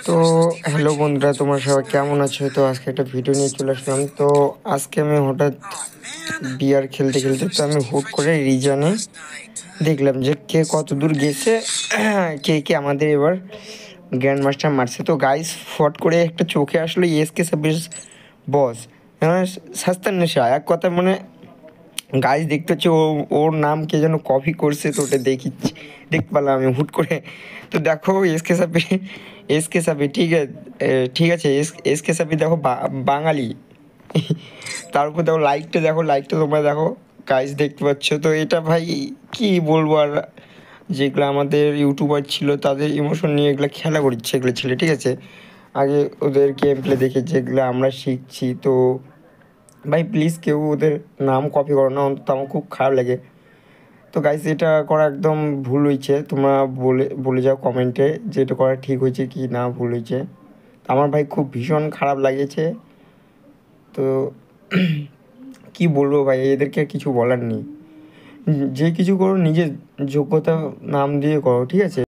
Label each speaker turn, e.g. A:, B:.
A: তো হ্যালো বন্ধুরা, তোমরা সবাই কেমন আছো? তো আজকে একটা ভিডিও নিয়ে চলে আসলাম। তো আজকে আমি হঠাৎ বিয়ার খেলতে খেলতে তো আমি হুট করে রিজনে দেখলাম যে কে কত দূর গেছে, কে কে আমাদের এবার গ্র্যান্ড মাস্টার মারছে। তো গাইস ফট করে একটা চোখে আসলো এসকে সাব্বির বস, মানে সাস্তার নেশা এক কথা, মানে গাইস দেখতে হচ্ছে ওর নাম কে যেন কপি করছে, তো ওটা দেখতে পেলাম আমি হুট করে। তো দেখো এসকে সাবি ঠিক আছে, ঠিক আছে, এসকে সাবি দেখো বাঙালি। তার উপর দেখো লাইকটা, লাইকটা তোমরা দেখো গাইস, দেখতে পাচ্ছ তো? এটা ভাই কি বলবো আর, যেগুলো আমাদের ইউটিউবার ছিল তাদের ইমোশন নিয়ে এগুলো খেলা করছে এগুলো ছেলে, ঠিক আছে? আগে ওদের গেম প্লে দেখে যেগুলো আমরা শিখছি। তো ভাই প্লিজ কেউ ওদের নাম কপি করো না, অন্তত আমার খুব খারাপ লাগে। তো গাইস এটা করা একদম ভুল হয়েছে, তোমরা বলে বলে যাও কমেন্টে যে এটা করা ঠিক হয়েছে কি না ভুল হয়েছে। আমার ভাই খুব ভীষণ খারাপ লাগেছে। তো কি বলবো ভাই, এদেরকে কিছু বলার নেই। যে কিছু করো নিজের যোগ্যতা নাম দিয়ে করো, ঠিক আছে?